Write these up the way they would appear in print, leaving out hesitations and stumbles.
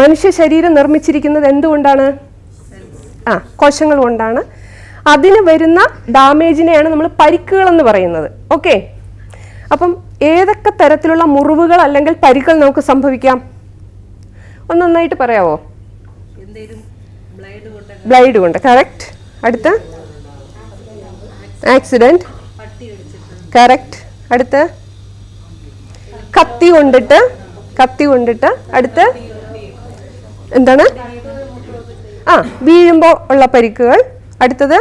മനുഷ്യ ശരീരം നിർമ്മിച്ചിരിക്കുന്നത് എന്തുകൊണ്ടാണ്? കോശങ്ങൾ കൊണ്ടാണ്. അതിന് വരുന്ന ഡാമേജിനെയാണ് നമ്മൾ പരിക്കുകളെന്ന് പറയുന്നത്. ഓക്കെ, അപ്പം ഏതൊക്കെ തരത്തിലുള്ള മുറിവുകൾ അല്ലെങ്കിൽ പരിക്കുകൾ നമുക്ക് സംഭവിക്കാം? ഒന്ന് നന്നായിട്ട് പറയാവോ? ബ്ലൈഡ് കൊണ്ട്, കറക്റ്റ്. അടുത്ത ആക്സിഡന്റ്, കറക്റ്റ്. അടുത്ത് കത്തി കൊണ്ടിട്ട്. അടുത്ത് എന്താണ്? വീഴുമ്പോൾ ഉള്ള പരിക്കുകൾ. അടുത്തത്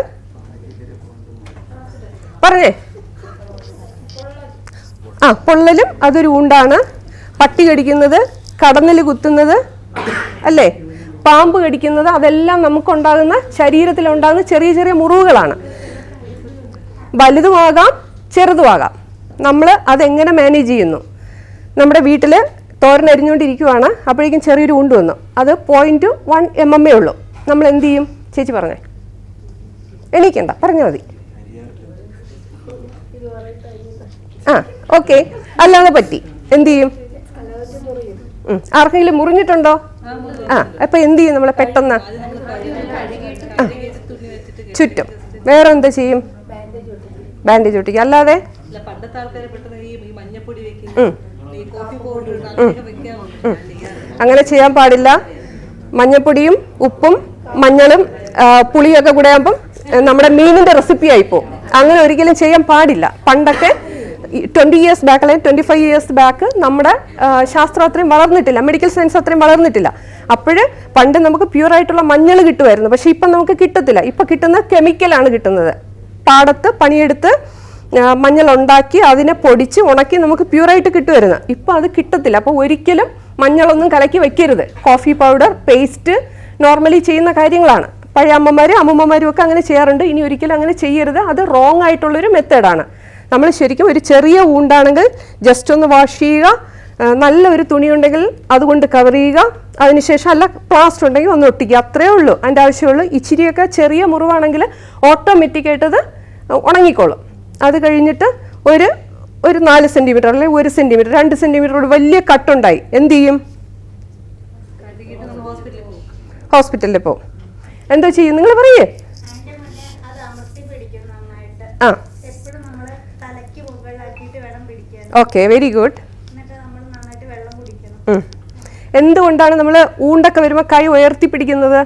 പറഞ്ഞേ. പൊള്ളലും അതൊരു ഊണ്ടാണ്. പട്ടി കടിക്കുന്നത്, കടന്നൽ കുത്തുന്നത് അല്ലേ, പാമ്പ് കടിക്കുന്നത്, അതെല്ലാം നമുക്കുണ്ടാകുന്ന ശരീരത്തിലുണ്ടാകുന്ന ചെറിയ ചെറിയ മുറിവുകളാണ്. വലുതുമാകാം ചെറുതുമാകാം. നമ്മൾ അതെങ്ങനെ മാനേജ് ചെയ്യുന്നു? നമ്മുടെ വീട്ടിൽ തോരൻ അരിഞ്ഞുകൊണ്ടിരിക്കുവാണ്, അപ്പോഴേക്കും ചെറിയൊരു ഊണ്ട് വന്നു. അത് 0.1 mm ഉള്ളൂ. നമ്മൾ എന്ത് ചെയ്യും? ചേച്ചി പറഞ്ഞേ. എണീക്കണ്ട, പറഞ്ഞാൽ മതി. ഓക്കെ, അല്ലാതെ പറ്റി എന്ത് ചെയ്യും? ആർക്കെങ്കിലും മുറിഞ്ഞിട്ടുണ്ടോ? അപ്പൊ എന്ത് ചെയ്യും? നമ്മളെ പെട്ടെന്ന് ചുറ്റും. വേറെ എന്താ ചെയ്യും? ബാൻഡേജ് ഒട്ടിക്കും. അല്ലാതെ അങ്ങനെ ചെയ്യാൻ പാടില്ല. മഞ്ഞപ്പൊടിയും ഉപ്പും മഞ്ഞളും പുളിയൊക്കെ കൂടെ ആകുമ്പം നമ്മുടെ മീനിന്റെ റെസിപ്പി ആയിപ്പോ. അങ്ങനെ ഒരിക്കലും ചെയ്യാൻ പാടില്ല. പണ്ടൊക്കെ 20 years ബാക്ക് അല്ലെങ്കിൽ 25 years ബാക്ക് നമ്മുടെ ശാസ്ത്രം അത്രയും വളർന്നിട്ടില്ല, മെഡിക്കൽ സയൻസ് അത്രയും വളർന്നിട്ടില്ല. അപ്പോഴ് പണ്ട് നമുക്ക് പ്യൂർ ആയിട്ടുള്ള മഞ്ഞൾ കിട്ടുമായിരുന്നു. പക്ഷെ ഇപ്പം നമുക്ക് കിട്ടത്തില്ല. ഇപ്പം കിട്ടുന്ന കെമിക്കലാണ് കിട്ടുന്നത്. പാടത്ത് പണിയെടുത്ത് മഞ്ഞൾ ഉണ്ടാക്കി അതിനെ പൊടിച്ച് ഉണക്കി നമുക്ക് പ്യൂറായിട്ട് കിട്ടുമായിരുന്നു. ഇപ്പം അത് കിട്ടത്തില്ല. അപ്പോൾ ഒരിക്കലും മഞ്ഞളൊന്നും കലക്കി വെക്കരുത്. കോഫി പൗഡർ, പേസ്റ്റ് നോർമലി ചെയ്യുന്ന കാര്യങ്ങളാണ്. പഴയ അമ്മൂമ്മമാരും ഒക്കെ അങ്ങനെ ചെയ്യാറുണ്ട്. ഇനി ഒരിക്കലും അങ്ങനെ ചെയ്യരുത്. അത് റോങ് ആയിട്ടുള്ളൊരു മെത്തേഡാണ്. നമ്മൾ ശരിക്കും ഒരു ചെറിയ ഊണ്ടാണെങ്കിൽ ജസ്റ്റ് ഒന്ന് വാഷ് ചെയ്യുക, നല്ലൊരു തുണി ഉണ്ടെങ്കിൽ അതുകൊണ്ട് കവർ ചെയ്യുക, അതിനുശേഷം അല്ല പ്ലാസ്റ്റർ ഉണ്ടെങ്കിൽ ഒന്ന് ഒട്ടിക്കുക. അത്രയേ ഉള്ളൂ അതിൻ്റെ ആവശ്യമുള്ളൂ. ഇച്ചിരിയൊക്കെ ചെറിയ മുറിവാണെങ്കിൽ ഓട്ടോമാറ്റിക്കായിട്ടത് ഉണങ്ങിക്കോളും. അത് കഴിഞ്ഞിട്ട് ഒരു 4 സെൻറ്റിമീറ്റർ അല്ലെങ്കിൽ 1 സെൻറ്റിമീറ്റർ 2 സെൻറ്റിമീറ്ററോട് വലിയ കട്ടുണ്ടായി, എന്ത് ചെയ്യും? ഹോസ്പിറ്റലിൽ പോകും. എന്തോ ചെയ്യും? നിങ്ങൾ പറയേ. Okay, very good. എന്തുകൊണ്ടാണ് നമ്മൾ ഊണ്ടൊക്കെ വരുമ്പോൾ കൈ ഉയർത്തി പിടിക്കുന്നത്?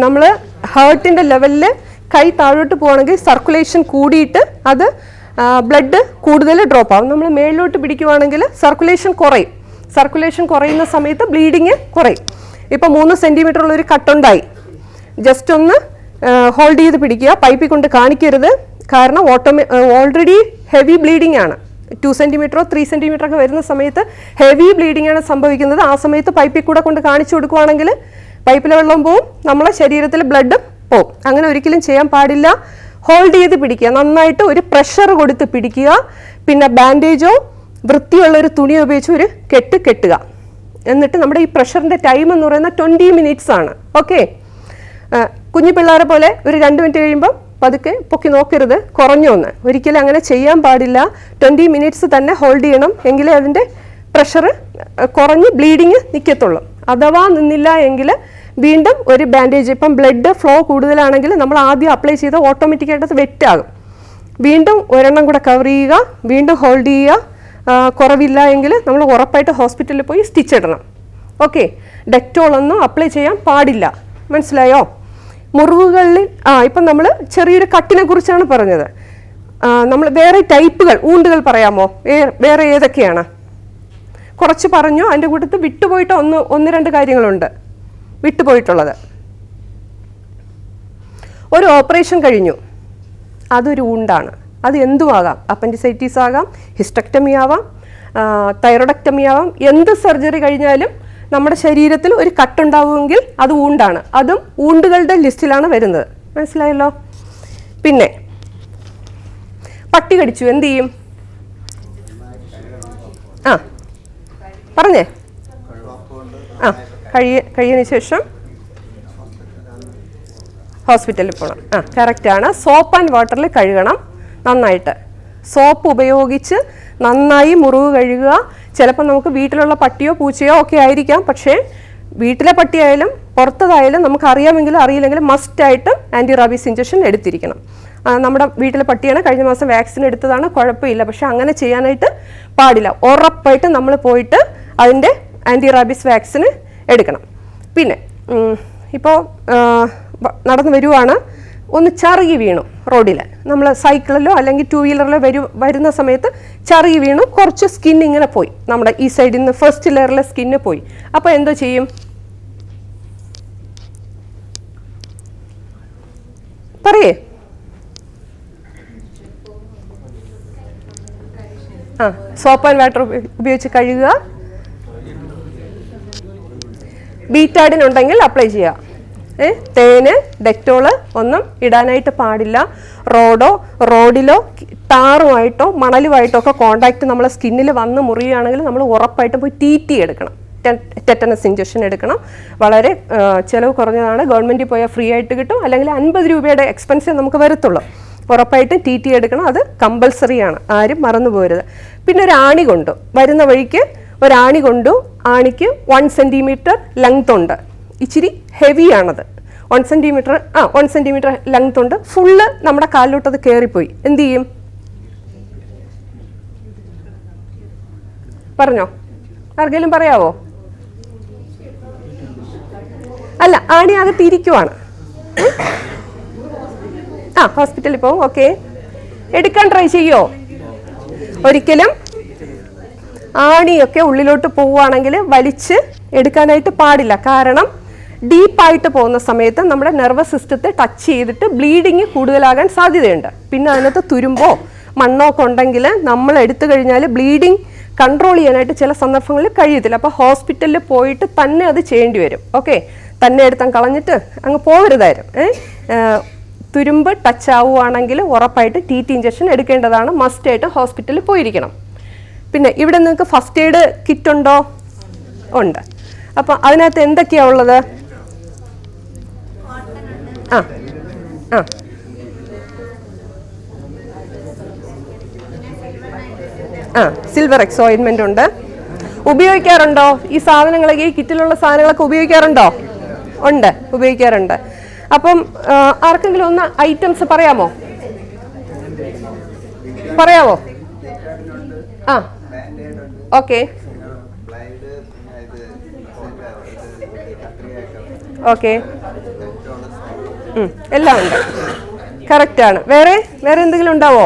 നമ്മൾ ഹേർട്ടിന്റെ ലെവലിൽ കൈ താഴോട്ട് പോവുകയാണെങ്കിൽ സർക്കുലേഷൻ കൂടിയിട്ട് അത് ബ്ലഡ് കൂടുതൽ ഡ്രോപ്പ് ആവും. നമ്മൾ മേളിലോട്ട് പിടിക്കുവാണെങ്കിൽ സർക്കുലേഷൻ കുറയും. സർക്കുലേഷൻ കുറയുന്ന സമയത്ത് ബ്ലീഡിങ് കുറയും. ഇപ്പോൾ 3 സെൻറ്റിമീറ്റർ ഉള്ളൊരു കട്ടുണ്ടായി, ജസ്റ്റ് ഒന്ന് ഹോൾഡ് ചെയ്ത് പിടിക്കുക. പൈപ്പിൽ കൊണ്ട് കാണിക്കരുത്. കാരണം ഓൾറെഡി ഹെവി ബ്ലീഡിംഗ് ആണ്. 2 സെൻറ്റിമീറ്ററോ 3 സെൻറ്റിമീറ്റർ ഒക്കെ വരുന്ന സമയത്ത് ഹെവി ബ്ലീഡിംഗ് ആണ് സംഭവിക്കുന്നത്. ആ സമയത്ത് പൈപ്പിൽ കൂടെ കൊണ്ട് കാണിച്ചു കൊടുക്കുവാണെങ്കിൽ പൈപ്പിലെ വെള്ളം പോവും, നമ്മളെ ശരീരത്തിൽ ബ്ലഡും പോവും. അങ്ങനെ ഒരിക്കലും ചെയ്യാൻ പാടില്ല. ഹോൾഡ് ചെയ്ത് പിടിക്കുക, നന്നായിട്ട് ഒരു പ്രഷർ കൊടുത്ത് പിടിക്കുക. പിന്നെ ബാൻഡേജോ വൃത്തിയുള്ളൊരു തുണി ഉപയോഗിച്ച് ഒരു കെട്ടുക. എന്നിട്ട് നമ്മുടെ ഈ പ്രഷറിൻ്റെ ടൈം എന്ന് പറയുന്നത് 20 minutes ആണ്. ഓക്കെ, കുഞ്ഞു പിള്ളേരെ പോലെ ഒരു 2 മിനിറ്റ് കഴിയുമ്പോൾ പതുക്കെ പൊക്കി നോക്കരുത്, കുറഞ്ഞൊന്ന്. ഒരിക്കലും അങ്ങനെ ചെയ്യാൻ പാടില്ല. 20 minutes തന്നെ ഹോൾഡ് ചെയ്യണം, എങ്കിലേ അതിൻ്റെ പ്രഷർ കുറഞ്ഞ് ബ്ലീഡിങ് നിൽക്കത്തുള്ളൂ. അഥവാ നിന്നില്ല എങ്കിൽ വീണ്ടും ഒരു ബാൻഡേജ്. ഇപ്പം ബ്ലഡ് ഫ്ലോ കൂടുതലാണെങ്കിൽ നമ്മൾ ആദ്യം അപ്ലൈ ചെയ്ത് ഓട്ടോമാറ്റിക്കായിട്ട് അത് വെറ്റാകും. വീണ്ടും ഒരെണ്ണം കൂടെ കവർ ചെയ്യുക, വീണ്ടും ഹോൾഡ് ചെയ്യുക. കുറവില്ല എങ്കിൽ നമ്മൾ ഉറപ്പായിട്ട് ഹോസ്പിറ്റലിൽ പോയി സ്റ്റിച്ച് ഇടണം. ഓക്കെ, ഡെറ്റോളൊന്നും അപ്ലൈ ചെയ്യാൻ പാടില്ല. മനസ്സിലായോ? മുറിവുകളിൽ ഇപ്പം നമ്മൾ ചെറിയൊരു കട്ടിനെ കുറിച്ചാണ് പറഞ്ഞത്. നമ്മൾ വേറെ ടൈപ്പുകൾ ഊണ്ടുകൾ പറയാമോ? വേറെ ഏതൊക്കെയാണ്? കുറച്ച് പറഞ്ഞു. അതിൻ്റെ കൂട്ടത്തിൽ വിട്ടുപോയിട്ട് ഒന്ന് രണ്ട് കാര്യങ്ങളുണ്ട് വിട്ടുപോയിട്ടുള്ളത്. ഒരു ഓപ്പറേഷൻ കഴിഞ്ഞു, അതൊരു ഊണ്ടാണ്. അത് എന്തുമാകാം. അപ്പൻഡിസൈറ്റീസ് ആകാം, ഹിസ്റ്റക്ടമി ആവാം, തൈറോയ്ഡക്ടമി ആവാം. എന്ത് സർജറി കഴിഞ്ഞാലും നമ്മുടെ ശരീരത്തിൽ ഒരു കട്ടുണ്ടാവുമെങ്കിൽ അത് ഊണ്ടാണ്. അതും ഊണ്ടുകളുടെ ലിസ്റ്റിലാണ് വരുന്നത്. മനസ്സിലായല്ലോ? പിന്നെ പട്ടി കടിച്ചു, എന്ത് ചെയ്യും? പറഞ്ഞേ. കഴിയതിന് ശേഷം ഹോസ്പിറ്റലിൽ പോകണം. കറക്റ്റാണ്. സോപ്പ് ആൻഡ് വാട്ടറിൽ കഴുകണം നന്നായിട്ട്. സോപ്പ് ഉപയോഗിച്ച് നന്നായി മുറിവ് കഴുകുക. ചിലപ്പോൾ നമുക്ക് വീട്ടിലുള്ള പട്ടിയോ പൂച്ചയോ ഒക്കെ ആയിരിക്കാം, പക്ഷേ വീട്ടിലെ പട്ടിയായാലും പുറത്തതായാലും നമുക്ക് അറിയാമെങ്കിലും അറിയില്ലെങ്കിലും മസ്റ്റായിട്ടും ആൻറ്റി റാബീസ് ഇഞ്ചക്ഷൻ എടുത്തിരിക്കണം. നമ്മുടെ വീട്ടിലെ പട്ടിയാണ്, കഴിഞ്ഞ മാസം വാക്സിൻ എടുത്തതാണ്, കുഴപ്പമില്ല. പക്ഷെ അങ്ങനെ ചെയ്യാനായിട്ട് പാടില്ല. ഉറപ്പായിട്ട് നമ്മൾ പോയിട്ട് അതിൻ്റെ ആൻറ്റി റാബീസ് വാക്സിന് എടുക്കണം. പിന്നെ ഇപ്പോൾ നടന്നു വരുവാണ്, ഒന്ന് ചറുകി വീണു റോഡിൽ, നമ്മൾ സൈക്കിളിലോ അല്ലെങ്കിൽ 2 വീലറിലോ വരുന്ന സമയത്ത് ചറുകി വീണു, കുറച്ച് സ്കിൻ ഇങ്ങനെ പോയി, നമ്മുടെ ഈ സൈഡിൽ നിന്ന് ഫസ്റ്റ് ലെയറിലെ സ്കിന്ന് പോയി. അപ്പോൾ എന്തോ ചെയ്യും? പറയേ. സോപ്പ് ആൻഡ് വാട്ടർ ഉപയോഗിച്ച് കഴുകുക. ബീറ്റാഡിൻ ഉണ്ടെങ്കിൽ അപ്ലൈ ചെയ്യുക. തേന്, ഡെറ്റോള് ഒന്നും ഇടാനായിട്ട് പാടില്ല. റോഡിലോ ടാറുമായിട്ടോ മണലുമായിട്ടോ ഒക്കെ കോണ്ടാക്ട് നമ്മളെ സ്കിന്നിൽ വന്ന് മുറിയുകയാണെങ്കിൽ നമ്മൾ ഉറപ്പായിട്ടും പോയി TT എടുക്കണം, ടെറ്റനസ് ഇഞ്ചക്ഷൻ എടുക്കണം. വളരെ ചിലവ് കുറഞ്ഞതാണ്, ഗവൺമെൻറ്റിൽ പോയാൽ ഫ്രീ ആയിട്ട് കിട്ടും, അല്ലെങ്കിൽ 50 രൂപയുടെ എക്സ്പെൻസേ നമുക്ക് വരത്തുള്ളൂ. ഉറപ്പായിട്ടും TT എടുക്കണം, അത് കമ്പൽസറിയാണ്, ആരും മറന്നു പോകരുത്. പിന്നെ ഒരു ആണി കൊണ്ടു വരുന്ന വഴിക്ക് ഒരാണി കൊണ്ടു, ആണിക്ക് 1 സെൻറ്റിമീറ്റർ ലെങ്ത് ഉണ്ട്, ഇച്ചിരി ഹെവിയാണത്. 1 സെൻറ്റിമീറ്റർ ലെങ്ത് ഉണ്ട്, ഫുള്ള് നമ്മുടെ കാലിലോട്ടത് കയറിപ്പോയി, എന്ത് ചെയ്യും? പറഞ്ഞോ, ആർക്കെങ്കിലും പറയാവോ? അല്ല, ആണി അകത്ത് ഇരിക്കുവാണ്. ഹോസ്പിറ്റലിൽ പോവും. ഓക്കെ, എടുക്കാൻ ട്രൈ ചെയ്യോ? ഒരിക്കലും ആണിയൊക്കെ ഉള്ളിലോട്ട് പോവുകയാണെങ്കിൽ വലിച്ച് എടുക്കാനായിട്ട് പാടില്ല. കാരണം ഡീപ്പായിട്ട് പോകുന്ന സമയത്ത് നമ്മുടെ നെർവസ് സിസ്റ്റത്തെ ടച്ച് ചെയ്തിട്ട് ബ്ലീഡിങ് കൂടുതലാകാൻ സാധ്യതയുണ്ട്. പിന്നെ അതിനകത്ത് തുരുമ്പോ മണ്ണോ ഒക്കെ ഉണ്ടെങ്കിൽ നമ്മൾ എടുത്തു കഴിഞ്ഞാൽ ബ്ലീഡിങ് കൺട്രോൾ ചെയ്യാനായിട്ട് ചില സന്ദർഭങ്ങളിൽ കഴിയത്തില്ല. അപ്പോൾ ഹോസ്പിറ്റലിൽ പോയിട്ട് തന്നെ അത് ചെയ്യേണ്ടി വരും. ഓക്കെ, തന്നെ എടുത്താൽ കളഞ്ഞിട്ട് അങ്ങ് പോകരുതായിരുന്നു. തുരുമ്പ് ടച്ച് ആവുകയാണെങ്കിൽ ഉറപ്പായിട്ട് TT ഇഞ്ചക്ഷൻ എടുക്കേണ്ടതാണ്, മസ്റ്റായിട്ട് ഹോസ്പിറ്റലിൽ പോയിരിക്കണം. പിന്നെ ഇവിടെ നിങ്ങൾക്ക് ഫസ്റ്റ് എയ്ഡ് കിറ്റ് ഉണ്ടോ? ഉണ്ട്. അപ്പം അതിനകത്ത് എന്തൊക്കെയാണ് ഉള്ളത്? സിൽവർ എക്സ് ഓയിൻമെന്റ് ഉണ്ട്. ഉപയോഗിക്കാറുണ്ടോ ഈ സാധനങ്ങളൊക്കെ? ഈ കിറ്റിലുള്ള സാധനങ്ങളൊക്കെ ഉപയോഗിക്കാറുണ്ടോ? ഉണ്ട്, ഉപയോഗിക്കാറുണ്ട്. അപ്പം ആർക്കെങ്കിലും ഒന്ന് ഐറ്റംസ് പറയാമോ? ഓക്കെ ഓക്കെ, എല്ലാം ഉണ്ട്, കറക്റ്റാണ്. വേറെ എന്തെങ്കിലും ഉണ്ടാവോ?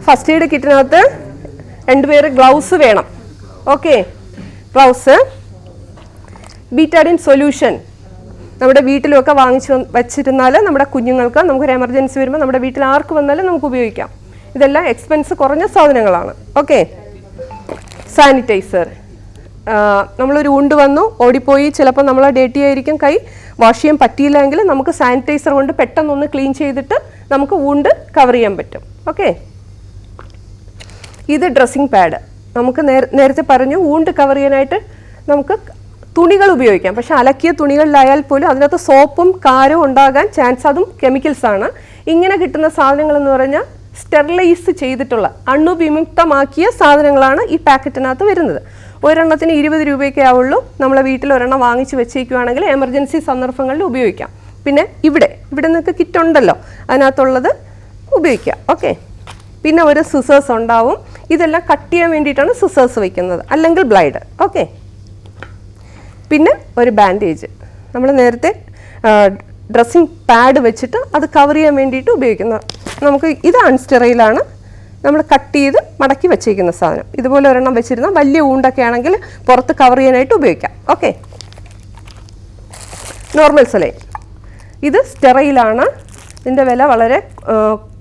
ഫസ്റ്റ് എയ്ഡ് കിറ്റിനകത്ത് 2 പേര് ഗ്ലൗസ് വേണം. ഓക്കെ, ഗ്ലൗസ്, ബീറ്റാഡിൻ സൊല്യൂഷൻ നമ്മുടെ വീട്ടിലൊക്കെ വാങ്ങിച്ച് വച്ചിരുന്നാൽ നമ്മുടെ കുഞ്ഞുങ്ങൾക്ക് നമുക്കൊരു എമർജൻസി വരുമ്പോൾ നമ്മുടെ വീട്ടിൽ ആർക്ക് വന്നാലും നമുക്ക് ഉപയോഗിക്കാം. ഇതെല്ലാം എക്സ്പെൻസ് കുറഞ്ഞ സാധനങ്ങളാണ്. ഓക്കെ, സാനിറ്റൈസർ, നമ്മളൊരു വുണ്ട് വന്നു ഓടിപ്പോയി, ചിലപ്പോൾ നമ്മൾ ഡേറ്റി ആയിരിക്കും, കൈ വാഷ് ചെയ്യാൻ പറ്റിയില്ലെങ്കിൽ നമുക്ക് സാനിറ്റൈസർ കൊണ്ട് പെട്ടെന്നൊന്ന് ക്ലീൻ ചെയ്തിട്ട് നമുക്ക് വുണ്ട് കവർ ചെയ്യാൻ പറ്റും. ഓക്കെ, ഇത് ഡ്രസ്സിങ് പാഡ്. നമുക്ക് നേരത്തെ പറഞ്ഞു വുണ്ട് കവർ ചെയ്യാനായിട്ട് നമുക്ക് തുണികൾ ഉപയോഗിക്കാം. പക്ഷെ അലക്കിയ തുണികളിലായാൽ പോലും അതിനകത്ത് സോപ്പും കാരവും ഉണ്ടാകാൻ ചാൻസ്, അതും കെമിക്കൽസാണ്. ഇങ്ങനെ കിട്ടുന്ന സാധനങ്ങൾ എന്ന് പറഞ്ഞാൽ സ്റ്റെറിലൈസ് ചെയ്തിട്ടുള്ള അണുവിമുക്തമാക്കിയ സാധനങ്ങളാണ് ഈ പാക്കറ്റിനകത്ത് വരുന്നത്. ഒരെണ്ണത്തിന് 20 രൂപയൊക്കെ ആവുള്ളൂ. നമ്മളെ വീട്ടിൽ ഒരെണ്ണം വാങ്ങിച്ച് വെച്ചേക്കുവാണെങ്കിൽ എമർജൻസി സന്ദർഭങ്ങളിൽ ഉപയോഗിക്കാം. പിന്നെ ഇവിടെ നിങ്ങൾക്ക് കിറ്റ് ഉണ്ടല്ലോ, അതിനകത്തുള്ളത് ഉപയോഗിക്കാം. ഓക്കെ, പിന്നെ ഒരു സിസേഴ്സ് ഉണ്ടാവും. ഇതെല്ലാം കട്ട് ചെയ്യാൻ വേണ്ടിയിട്ടാണ് സിസേഴ്സ് വയ്ക്കുന്നത്, അല്ലെങ്കിൽ ബ്ലൈഡ്. ഓക്കെ, പിന്നെ ഒരു ബാൻഡേജ്, നമ്മൾ നേരത്തെ ഡ്രസ്സിങ് പാഡ് വെച്ചിട്ട് അത് കവർ ചെയ്യാൻ വേണ്ടിയിട്ട് ഉപയോഗിക്കുന്ന, നമുക്ക് ഇത് അൺസ്റ്റെറൈലാണ്, നമ്മൾ കട്ട് ചെയ്ത് മടക്കി വെച്ചേക്കുന്ന സാധനം. ഇതുപോലെ ഒരെണ്ണം വെച്ചിരുന്ന വലിയ ഊണ്ടൊക്കെ ആണെങ്കിൽ പുറത്ത് കവർ ചെയ്യാനായിട്ട് ഉപയോഗിക്കാം. ഓക്കെ, നോർമൽ സലൈൻ, ഇത് സ്റ്റെറൈലാണ്. ഇതിൻ്റെ വില വളരെ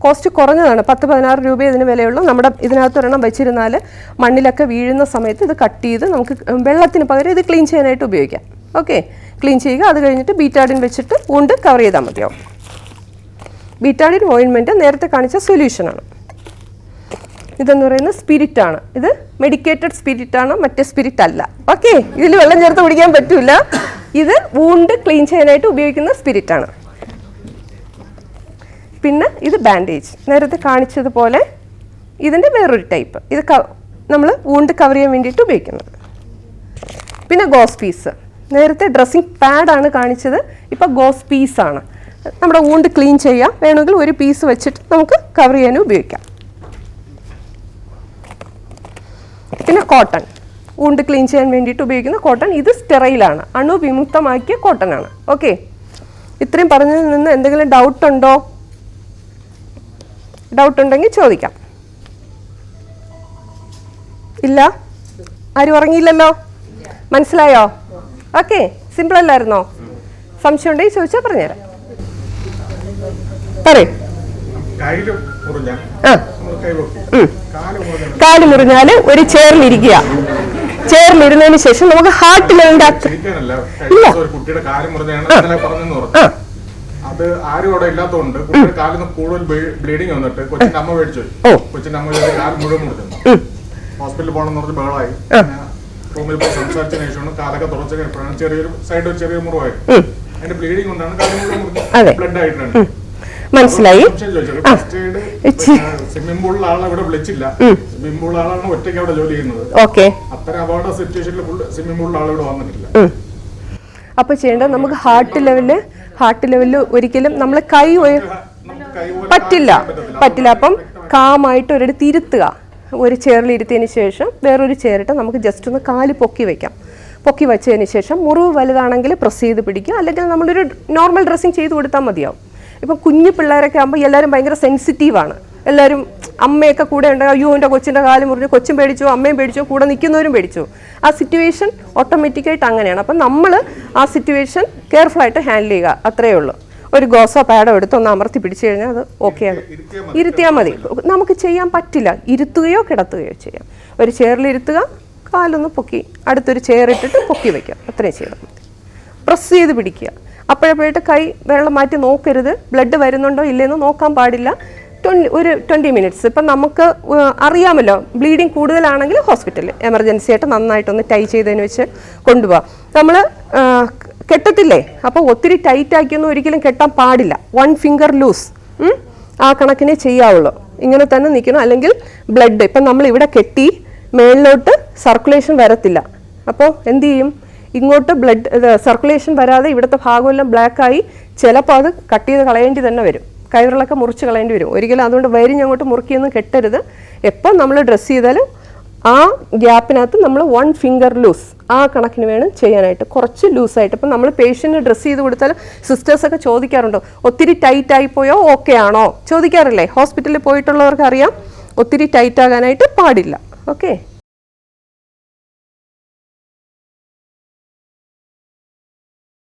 കോസ്റ്റ് കുറഞ്ഞതാണ്, 10-16 രൂപ ഇതിന് വിലയുള്ളൂ. നമ്മുടെ ഇതിനകത്ത് ഒരെണ്ണം വെച്ചിരുന്നാൽ മണ്ണിലൊക്കെ വീഴുന്ന സമയത്ത് ഇത് കട്ട് ചെയ്ത് നമുക്ക് വെള്ളത്തിന് പകരം ഇത് ക്ലീൻ ചെയ്യാനായിട്ട് ഉപയോഗിക്കാം. ഓക്കെ, ക്ലീൻ ചെയ്യുക. അത് കഴിഞ്ഞിട്ട് ബീറ്റാഡിൻ വെച്ചിട്ട് വുണ്ട് കവർ ചെയ്താൽ മതിയാവും. ബീറ്റാഡിൻ ഓയിൻമെൻറ്റ് നേരത്തെ കാണിച്ച സൊല്യൂഷനാണ്. ഇതെന്ന് പറയുന്നത് സ്പിരിറ്റാണ്. ഇത് മെഡിക്കേറ്റഡ് സ്പിരിറ്റാണ്, മറ്റേ സ്പിരിറ്റ് അല്ല. ഓക്കെ, ഇതിൽ വെള്ളം ചേർത്ത് കുടിക്കാൻ പറ്റില്ല. ഇത് വൂണ്ട് ക്ലീൻ ചെയ്യാനായിട്ട് ഉപയോഗിക്കുന്ന സ്പിരിറ്റാണ്. പിന്നെ ഇത് ബാൻഡേജ്, നേരത്തെ കാണിച്ചതുപോലെ ഇതിൻ്റെ വേറൊരു ടൈപ്പ്. ഇത് നമ്മൾ വൂണ്ട് കവർ ചെയ്യാൻ വേണ്ടിയിട്ട് ഉപയോഗിക്കുന്നത്. പിന്നെ ഗോസ് പീസ്, നേരത്തെ ഡ്രസ്സിങ് പാഡാണ് കാണിച്ചത്, ഇപ്പോൾ ഗോസ് പീസാണ്. നമ്മുടെ വൂണ്ട് ക്ലീൻ ചെയ്യാം, വേണമെങ്കിൽ ഒരു പീസ് വെച്ചിട്ട് നമുക്ക് കവർ ചെയ്യാനും ഉപയോഗിക്കാം. പിന്നെ കോട്ടൺ, വൂണ്ട് ക്ലീൻ ചെയ്യാൻ വേണ്ടിയിട്ട് ഉപയോഗിക്കുന്ന കോട്ടൺ. ഇത് സ്റ്റെറൈലാണ്, അണുവിമുക്തമാക്കിയ കോട്ടൺ ആണ്. ഓക്കെ, ഇത്രയും പറഞ്ഞതിൽ നിന്ന് എന്തെങ്കിലും ഡൗട്ട് ഉണ്ടോ? ഡൗട്ട് ഉണ്ടെങ്കിൽ ചോദിക്കാം. ഇല്ല? ആരും ഉറങ്ങിയില്ലല്ലോ? മനസ്സിലായോ? ഓക്കെ, സിമ്പിൾ അല്ലായിരുന്നോ? സംശയം ഉണ്ടെങ്കിൽ ചോദിച്ചാൽ പറഞ്ഞുതരാം. പറയും. കാല് മുറിഞ്ഞാല് ഒരു ചെയറിലിരിക്കുക. ചെയറിലിരുന്നതിന് ശേഷം നമുക്ക് ഹാർട്ട് ലെവലിന്റെ അത് ആരും അവിടെ ഇല്ലാത്തതുകൊണ്ട് കാലിന് കൂടുതൽ ബ്ലീഡിങ് വന്നിട്ട് കൊച്ചിന്റെ അമ്മ മേടിച്ചു. കൊച്ചിന്റെ അമ്മ കാല് മുഴുവൻ മുറിച്ചു. ഹോസ്പിറ്റലിൽ പോകണമെന്ന് പറഞ്ഞ് ബഹളായി. റൂമിൽ പോയി സംസാരിച്ചതിന് ശേഷമാണ് കാലൊക്കെ തുറച്ചു കഴിഞ്ഞപ്പോഴാണ് ചെറിയൊരു സൈഡ് ഒരു ചെറിയ മുറിവായി. അതിന്റെ ബ്ലീഡിങ് കൊണ്ടാണ് കാല് മുഴുവൻ മുറിഞ്ഞത്. ബ്ലഡ് ആയിട്ടാണ്. മനസ്സിലായി. സ്വിമ്മിംഗ് പൂളിൽ ആളെ ഇവിടെ വിളിച്ചില്ല. സ്വിമ്മിംഗ് പൂളിൽ ആളാണ് ഒറ്റയ്ക്ക് അവിടെ ജോലി ചെയ്യുന്നത്. അത്തരം അപകട സിറ്റുവേഷനിൽ സ്വിമ്മിംഗ് പൂളിൽ ആൾ ഇവിടെ വന്നിട്ടില്ല. അപ്പൊ ചെയ്യേണ്ടത് നമുക്ക് ഹാർട്ട് ലെവലിൽ ഒരിക്കലും നമ്മൾ കൈ പറ്റില്ല. അപ്പം കാമായിട്ട് ഒരിടത്ത് ഇരുത്തുക. ഒരു ചെയറിൽ ഇരുത്തിയതിന് ശേഷം വേറൊരു ചെയറിട്ട് നമുക്ക് ജസ്റ്റ് ഒന്ന് കാല് പൊക്കി വെക്കാം. പൊക്കി വെച്ചതിന് ശേഷം മുറിവ് വലുതാണെങ്കിൽ പ്രസ് ചെയ്ത് പിടിക്കുക, അല്ലെങ്കിൽ നമ്മളൊരു നോർമൽ ഡ്രസ്സിങ് ചെയ്ത് കൊടുത്താൽ മതിയാവും. ഇപ്പം കുഞ്ഞു പിള്ളേരൊക്കെ ആകുമ്പോൾ എല്ലാവരും ഭയങ്കര സെൻസിറ്റീവാണ്. എല്ലാവരും അമ്മയൊക്കെ കൂടെ ഉണ്ടെങ്കിൽ അയ്യോ എൻ്റെ കൊച്ചിൻ്റെ കാല് മുറിഞ്ഞു, കൊച്ചും പേടിച്ചു, അമ്മയും പേടിച്ചു, കൂടെ നിൽക്കുന്നവരും പേടിച്ചു. ആ സിറ്റുവേഷൻ ഓട്ടോമാറ്റിക്കായിട്ട് അങ്ങനെയാണ്. അപ്പം നമ്മൾ ആ സിറ്റുവേഷൻ കെയർഫുള്ളായിട്ട് ഹാൻഡിൽ ചെയ്യുക, അത്രയേ ഉള്ളൂ. ഒരു ഗോസോ പാഡോ എടുത്ത് ഒന്ന് അമർത്തി പിടിച്ചു കഴിഞ്ഞാൽ അത് ഓക്കെയാണ്. ഇരുത്തിയാൽ മതി. നമുക്ക് ചെയ്യാൻ പറ്റില്ല, ഇരുത്തുകയോ കിടത്തുകയോ ചെയ്യാം. ഒരു ചെയറിൽ ഇരുത്തുക, കാലൊന്ന് പൊക്കി അടുത്തൊരു ചെയർ ഇട്ടിട്ട് പൊക്കി വയ്ക്കുക, അത്രയും ചെയ്താൽ മതി. പ്രസ് ചെയ്ത് പിടിക്കുക. അപ്പോഴപ്പോഴായിട്ട് കൈ വെള്ളം മാറ്റി നോക്കരുത്. ബ്ലഡ് വരുന്നുണ്ടോ ഇല്ലയെന്ന് നോക്കാൻ പാടില്ല. ഒരു 20 മിനിറ്റ്സ്. ഇപ്പം നമുക്ക് അറിയാമല്ലോ, ബ്ലീഡിങ് കൂടുതലാണെങ്കിൽ ഹോസ്പിറ്റലിൽ എമർജൻസി ആയിട്ട് നന്നായിട്ടൊന്ന് ടൈ ചെയ്തതിന് വെച്ച് കൊണ്ടുപോകാം. നമ്മൾ കെട്ടത്തില്ലേ, അപ്പോൾ ഒത്തിരി ടൈറ്റ് ആക്കിയൊന്നും ഒരിക്കലും കെട്ടാൻ പാടില്ല. 1 ഫിംഗർ ലൂസ്, ആ കണക്കിനെ ചെയ്യാവുള്ളൂ. ഇങ്ങനെ തന്നെ നിൽക്കണം. അല്ലെങ്കിൽ ബ്ലഡ് ഇപ്പം നമ്മൾ ഇവിടെ കെട്ടി മേളിലോട്ട് സർക്കുലേഷൻ വരത്തില്ല. അപ്പോൾ എന്ത് ചെയ്യും? ഇങ്ങോട്ട് ബ്ലഡ് സർക്കുലേഷൻ വരാതെ ഇവിടുത്തെ ഭാഗമെല്ലാം ബ്ലാക്കായി ചിലപ്പോൾ അത് കട്ട് ചെയ്ത് കളയേണ്ടി തന്നെ വരും. കയറിലൊക്കെ മുറിച്ച് കളയേണ്ടി വരും. ഒരിക്കലും അതുകൊണ്ട് വരിഞ്ഞങ്ങോട്ട് മുറുക്കിയൊന്നും കെട്ടരുത്. എപ്പം നമ്മൾ ഡ്രസ്സ് ചെയ്താലും ആ ഗ്യാപ്പിനകത്ത് നമ്മൾ 1 ഫിംഗർ ലൂസ്, ആ കണക്കിന് വേണം ചെയ്യാനായിട്ട്. കുറച്ച് ലൂസായിട്ട്. ഇപ്പം നമ്മൾ പേഷ്യൻറ്റിന് ഡ്രസ്സ് ചെയ്ത് കൊടുത്താൽ സിസ്റ്റേഴ്സൊക്കെ ചോദിക്കാറുണ്ടോ, ഒത്തിരി ടൈറ്റ് ആയിപ്പോയോ, ഓക്കെ ആണോ ചോദിക്കാറില്ലേ? ഹോസ്പിറ്റലിൽ പോയിട്ടുള്ളവർക്ക് അറിയാം, ഒത്തിരി ടൈറ്റ് ആകാനായിട്ട് പാടില്ല. ഓക്കെ.